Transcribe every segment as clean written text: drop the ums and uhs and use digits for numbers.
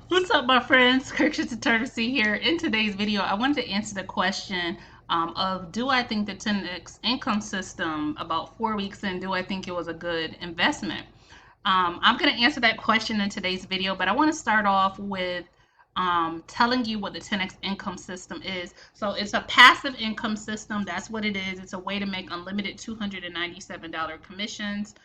What's up, my friends? Kirkshinta here. In today's video, I wanted to answer the question of do I think the 10x income system about 4 weeks in, do I think it was a good investment? I'm going to answer that question in today's video, but I want to start off with telling you what the 10x income system is. So it's a passive income system. That's what it is. It's a way to make unlimited $297 commissions.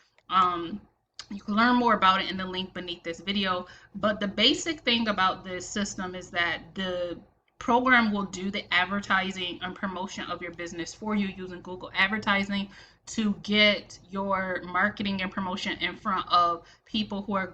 You can learn more about it in the link beneath this video. But the basic thing about this system is that the program will do the advertising and promotion of your business for you using Google advertising to get your marketing and promotion in front of people who are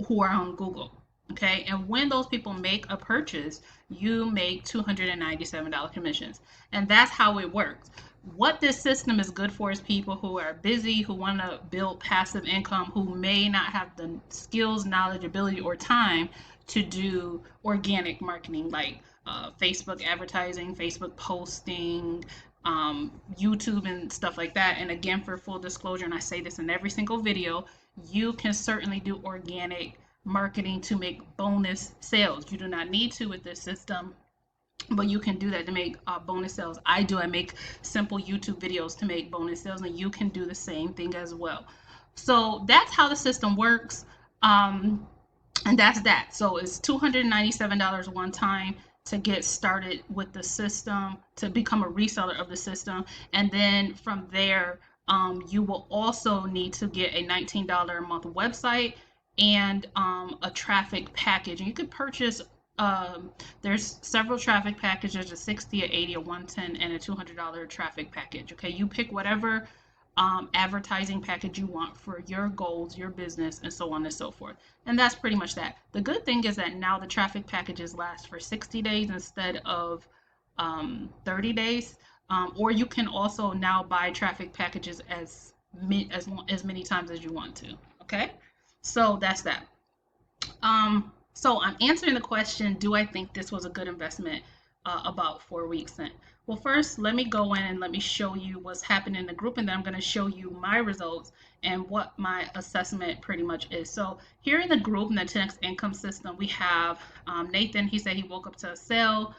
who are on Google. Okay, and when those people make a purchase, you make $297 commissions, and that's how it works. What this system is good for is people who are busy, who want to build passive income, who may not have the skills, knowledge, ability, or time to do organic marketing like Facebook advertising, Facebook posting, YouTube, and stuff like that. And again, for full disclosure, and I say this in every single video, you can certainly do organic marketing to make bonus sales. You do not need to with this system, but you can do that to make bonus sales. I make simple YouTube videos to make bonus sales, and you can do the same thing as well. So that's how the system works, and that's that. So it's $297 one time to get started with the system, to become a reseller of the system, and then from there you will also need to get a $19 a month website and a traffic package. And you could purchase there's several traffic packages: a 60, a 80, a 110, and a $200 traffic package. Okay, you pick whatever advertising package you want for your goals, your business, and so on and so forth. And that's pretty much that. The good thing is that now the traffic packages last for 60 days instead of 30 days. Or you can also now buy traffic packages as many times as you want to. Okay, so that's that. So I'm answering the question, do I think this was a good investment about 4 weeks in? Well, first, let me go in and let me show you what's happening in the group, and then I'm going to show you my results and what my assessment pretty much is. So here in the group, in the 10x income system, we have Nathan. He said he woke up to a sale.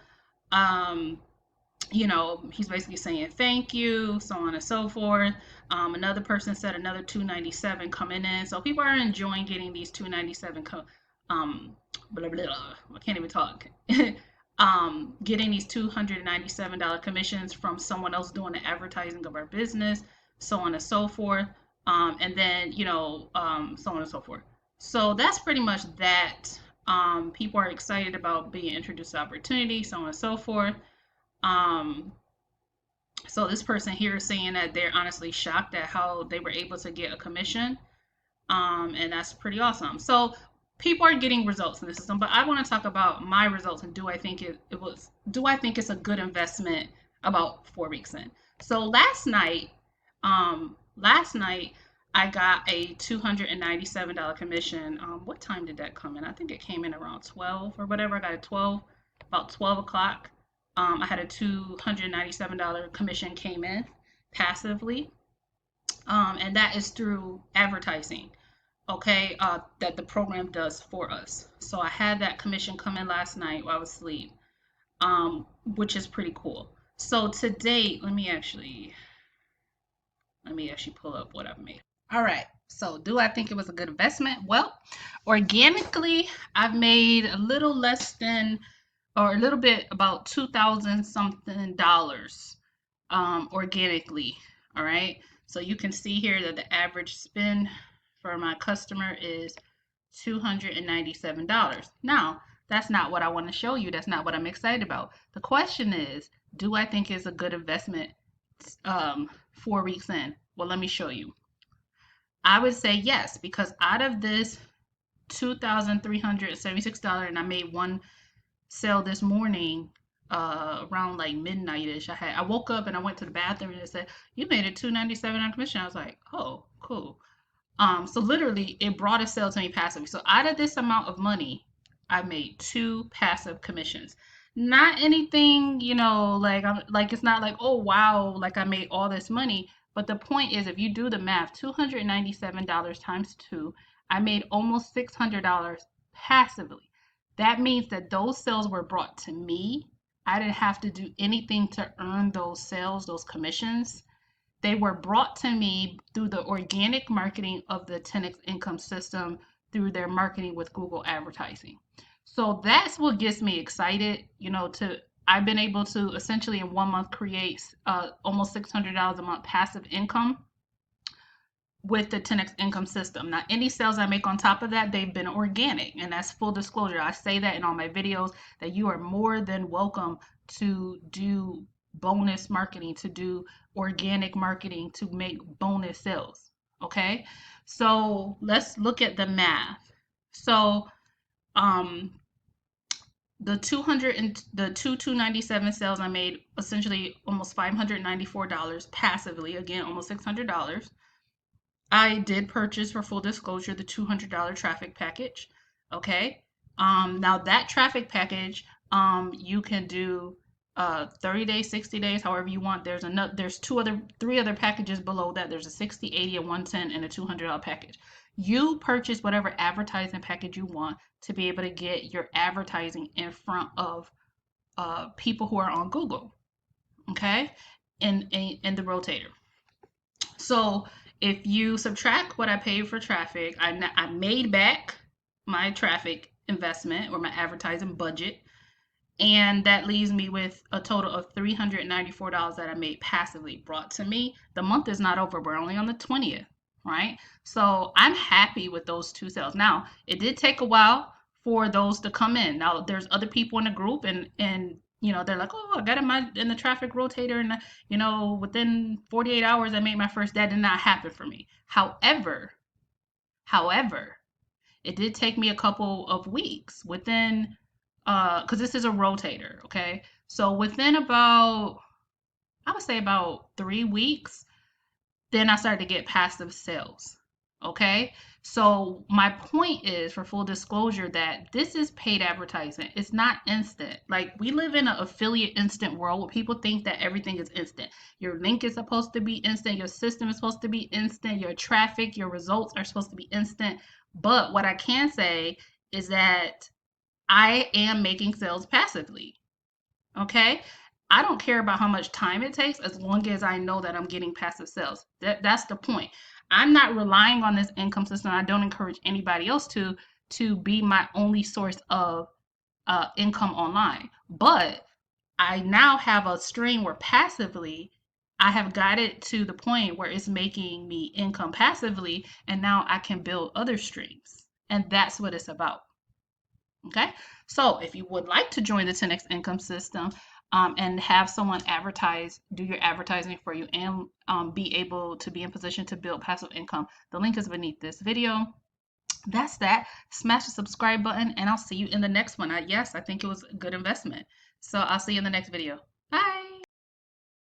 He's basically saying thank you, so on and so forth. Another person said another 297 coming in. So people are enjoying getting these 297 blah, blah, blah, I can't even talk. Getting these $297 commissions from someone else doing the advertising of our business, so on and so forth. And then, so on and so forth. So that's pretty much that. People are excited about being introduced to opportunity, so on and so forth. So this person here is saying that they're honestly shocked at how they were able to get a commission. And that's pretty awesome. So people are getting results in the system, but I want to talk about my results and do I think it's a good investment about 4 weeks in. So last night I got a $297 commission. What time did that come in? I think it came in around 12 or whatever. I got it about 12 o'clock. I had a $297 commission came in passively. And that is through advertising. Okay, that the program does for us. So I had that commission come in last night while I was asleep, which is pretty cool. So to date, let me actually pull up what I've made. All right. So do I think it was a good investment? Well, organically, I've made a little less than, or a little bit about $2,000 something organically. All right. So you can see here that the average spend for my customer is $297. Now, that's not what I want to show you. That's not what I'm excited about. The question is, do I think it's a good investment 4 weeks in? Well, let me show you. I would say yes, because out of this $2,376, and I made one sale this morning around like midnight-ish. I woke up and I went to the bathroom and it said, you made a $297 on commission. I was like, oh, cool. So literally it brought a sale to me passively. So out of this amount of money, I made 2 passive commissions. Not anything, like it's not like, oh wow, like I made all this money. But the point is, if you do the math, $297 times 2, I made almost $600 passively. That means that those sales were brought to me. I didn't have to do anything to earn those sales, those commissions. They were brought to me through the organic marketing of the 10x income system through their marketing with Google advertising. So that's what gets me excited, I've been able to essentially in 1 month create almost $600 a month passive income with the 10x income system. Now, any sales I make on top of that, they've been organic, and that's full disclosure. I say that in all my videos that you are more than welcome to do bonus marketing, to do organic marketing, to make bonus sales. Okay, so let's look at the math. So the 297 sales I made, essentially almost $594 passively, again almost $600. I did purchase, for full disclosure, the $200 traffic package. Okay. Now that traffic package, you can do 30 days, 60 days, however you want. There's three other packages below that. There's a 60, 80, a 110, and a $200 package. You purchase whatever advertising package you want to be able to get your advertising in front of people who are on Google. Okay. In the rotator. So if you subtract what I paid for traffic, I made back my traffic investment or my advertising budget, and that leaves me with a total of $394 that I made passively brought to me. The month is not over. We're only on the 20th, right? So I'm happy with those two sales. Now, it did take a while for those to come in. Now, there's other people in the group, and they're like, oh, I got in the traffic rotator, and within 48 hours I made my first. That did not happen for me. However, it did take me a couple of weeks within, because this is a rotator, okay? So within I would say about 3 weeks, then I started to get passive sales, okay? So my point is, for full disclosure, that this is paid advertising. It's not instant. Like, we live in an affiliate instant world where people think that everything is instant. Your link is supposed to be instant. Your system is supposed to be instant. Your traffic, your results are supposed to be instant. But what I can say is that I am making sales passively, okay? I don't care about how much time it takes as long as I know that I'm getting passive sales. That's the point. I'm not relying on this income system. I don't encourage anybody else to be my only source of income online. But I now have a stream where passively I have got it to the point where it's making me income passively, and now I can build other streams. And that's what it's about. Okay, so if you would like to join the 10x income system and have someone do your advertising for you, and be able to be in position to build passive income, the link is beneath this video. That's that. Smash the subscribe button, and I'll see you in the next one. Yes, I think it was a good investment. So I'll see you in the next video.